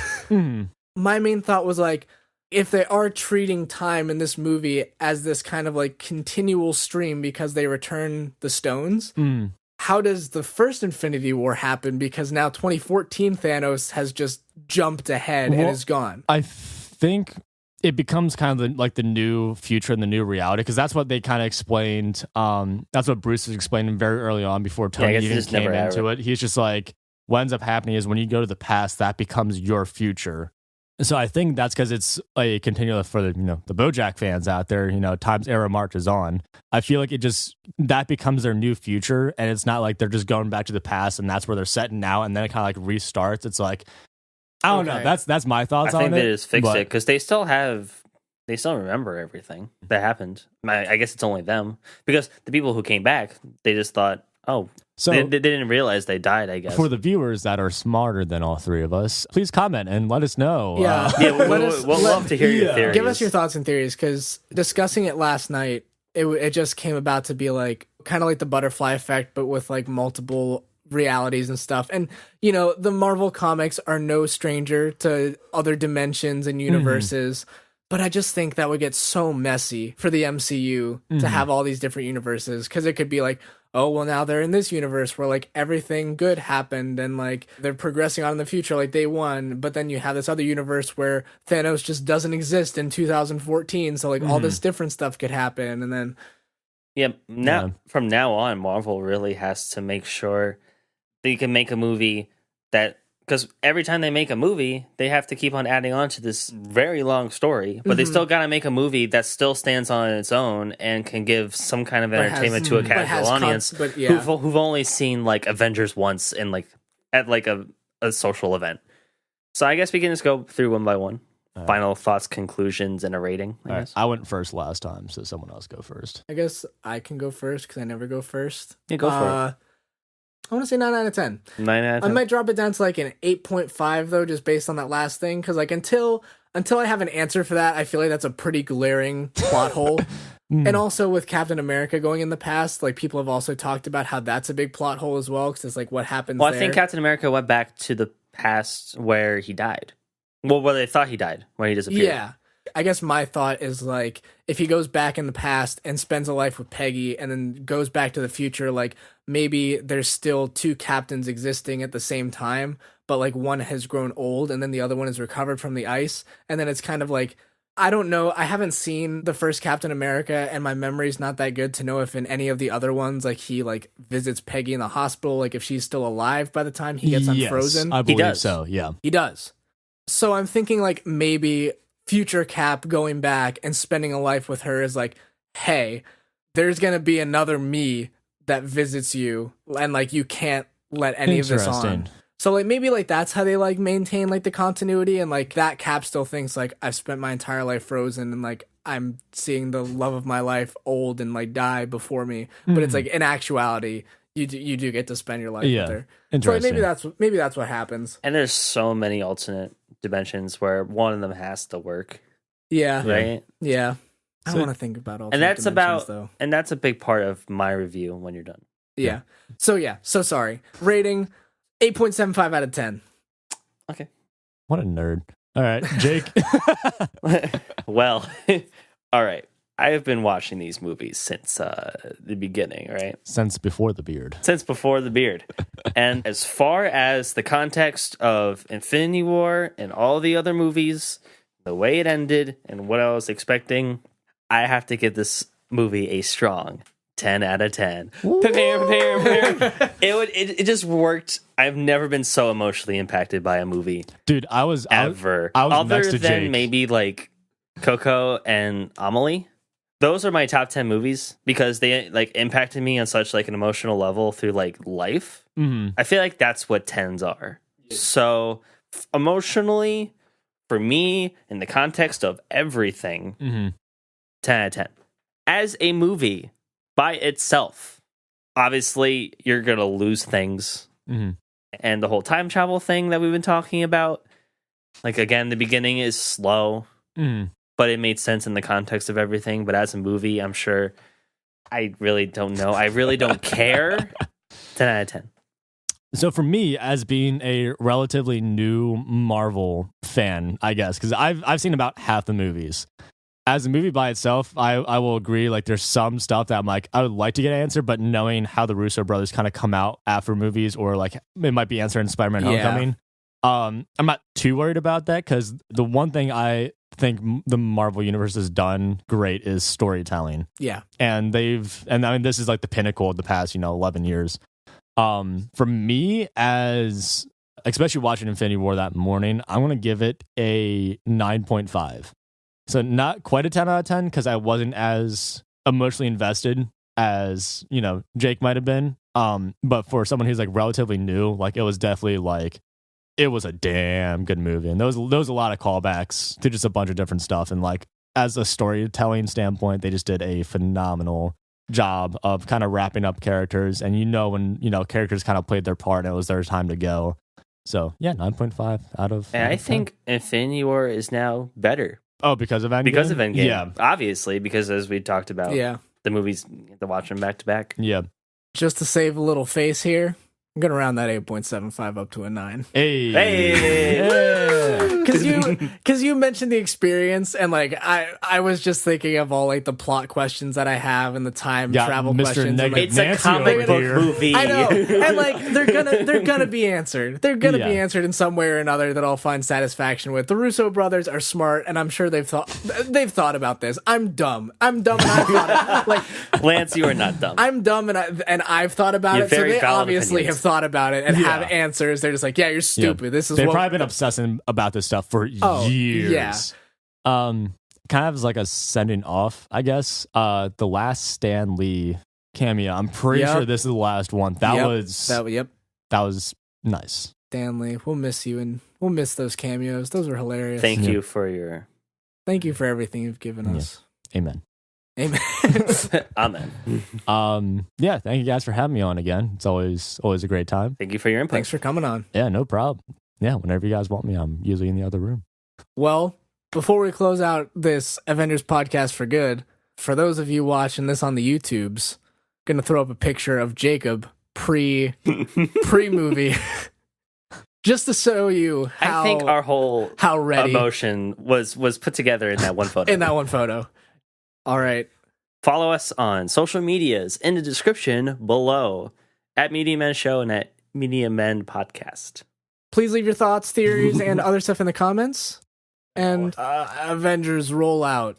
My main thought was like, if they are treating time in this movie as this kind of like continual stream because they return the stones, how does the first Infinity War happen? Because now 2014 Thanos has just jumped ahead and is gone. I think it becomes kind of like the new future and the new reality, because that's what they kind of explained. That's what Bruce was explaining very early on before Tony even came into it. He's just like, what ends up happening is when you go to the past, that becomes your future. So I think that's because it's a continual for the BoJack fans out there. Time's era marches on. I feel like that becomes their new future, and it's not like they're just going back to the past and that's where they're setting now, and then it kind of like restarts. It's like, I don't know. That's my thoughts on it. I think they just fixed it because they still remember everything that happened. I guess it's only them, because the people who came back, they just thought, oh. So they didn't realize they died, I guess. For the viewers that are smarter than all three of us, please comment and let us know. Yeah, we'll love to hear your theories. Give us your thoughts and theories, because discussing it last night, it just came about to be like kind of like the butterfly effect, but with like multiple realities and stuff. And the Marvel comics are no stranger to other dimensions and universes. But I just think that would get so messy for the MCU to have all these different universes, because it could be like, oh, well, now they're in this universe where like everything good happened and like they're progressing on in the future like they won. But then you have this other universe where Thanos just doesn't exist in 2014. So like all this different stuff could happen. And then from now on, Marvel really has to make sure they can make a movie that because every time they make a movie, they have to keep on adding on to this very long story, but they still got to make a movie that still stands on its own and can give some kind of entertainment to a casual audience who've only seen like Avengers once in like at like a social event. So I guess we can just go through one by one. Final thoughts, conclusions, and a rating. I went first last time, so someone else go first. I guess I can go first because I never go first. Yeah, go for it. I want to say 9 out of 10. 9 out of 10. I might drop it down to like an 8.5 though, just based on that last thing. Because like until I have an answer for that, I feel like that's a pretty glaring plot hole. And also with Captain America going in the past, like people have also talked about how that's a big plot hole as well. Because it's like what happens. Well, I think Captain America went back to the past where he died. Well, where they thought he died, when he disappeared. Yeah. I guess my thought is like if he goes back in the past and spends a life with Peggy and then goes back to the future, like maybe there's still two captains existing at the same time, but like one has grown old and then the other one is recovered from the ice. And then it's kind of like, I don't know. I haven't seen the first Captain America and my memory's not that good to know if in any of the other ones, like he like visits Peggy in the hospital, like if she's still alive by the time he gets unfrozen. I believe so. Yeah. He does. So I'm thinking like maybe future Cap going back and spending a life with her is like, hey, there's going to be another me that visits you and like you can't let any of this on. So like maybe like that's how they like maintain like the continuity and like that Cap still thinks like I've spent my entire life frozen and like I'm seeing the love of my life old and like die before me. But it's like in actuality you do get to spend your life with her. So like, maybe that's what happens. And there's so many alternate dimensions where one of them has to work. Yeah. Right? Yeah. I don't want to think about alternate dimensions, though. And that's a big part of my review when you're done. Yeah. So sorry. Rating 8.75 out of 10. Okay. What a nerd. All right, Jake. Well, all right. I have been watching these movies since the beginning, right? Since before the beard. And as far as the context of Infinity War and all the other movies, the way it ended and what I was expecting, I have to give this movie a strong 10 out of 10. It just worked. I've never been so emotionally impacted by a movie. Dude, I was ever. Other next to than Jake. maybe like Coco and Amelie. Those are my top 10 movies because they like impacted me on such like an emotional level through like life. Mm-hmm. I feel like that's what 10s are. So emotionally, for me, in the context of everything, 10 out of 10. As a movie by itself, obviously you're going to lose things. And the whole time travel thing that we've been talking about, like again, the beginning is slow. But it made sense in the context of everything. But as a movie, I'm sure I really don't know. I really don't care. 10 out of 10. So for me, as being a relatively new Marvel fan, I guess, because I've seen about half the movies. As a movie by itself, I will agree, like, there's some stuff that I'm like, I would like to get an answer, but knowing how the Russo brothers kind of come out after movies, or like it might be answered in Spider-Man Homecoming, I'm not too worried about that, because the one thing I think the Marvel Universe has done great is storytelling. Yeah. And I mean, this is like the pinnacle of the past, 11 years. For me, as especially watching Infinity War that morning, I'm going to give it a 9.5. So not quite a 10 out of 10 because I wasn't as emotionally invested as, Jake might have been. But for someone who's like relatively new, like it was definitely like, it was a damn good movie. And there was a lot of callbacks to just a bunch of different stuff. And like, as a storytelling standpoint, they just did a phenomenal job of kind of wrapping up characters. And when, characters kind of played their part and it was their time to go. So yeah, 9.5 out of 10. And I think Infinity War is now better. Oh, because of Endgame? Because of Endgame. Yeah. Obviously, because as we talked about, the movies, you have to watch them back to back. Yeah. Just to save a little face here, I'm going to round that 8.75 up to a 9. Hey. because you mentioned the experience, and like I was just thinking of all like the plot questions that I have and the time travel Mr. questions. And, like, It's a comic book movie. I know, and like they're gonna be answered. They're gonna be answered in some way or another that I'll find satisfaction with. The Russo brothers are smart, and I'm sure they've thought about this. I'm dumb, and I've thought like Lance, you are not dumb. I'm dumb, and I've thought about it. So they obviously have thought about it and have answers. They're just like, yeah, you're stupid. This is they've probably been obsessing about this stuff for years. Yeah. Kind of as like a sending off, I guess. The last Stan Lee cameo. I'm pretty sure this is the last one. That was nice. Stanley, we'll miss you, and we'll miss those cameos. Those were hilarious. Thank you for everything you've given us. Amen. Amen. Yeah, thank you guys for having me on again. It's always a great time. Thank you for your input. Thanks for coming on. Yeah, no problem. Yeah, whenever you guys want me, I'm usually in the other room. Well, before we close out this Avengers podcast for good, for those of you watching this on the YouTubes, I'm gonna throw up a picture of Jacob pre-movie. Just to show you how I think our whole ready emotion was put together in that one photo. All right. Follow us on social medias in the description below at Media Men Show and at Media Men Podcast. Please leave your thoughts, theories, and other stuff in the comments. And Avengers roll out.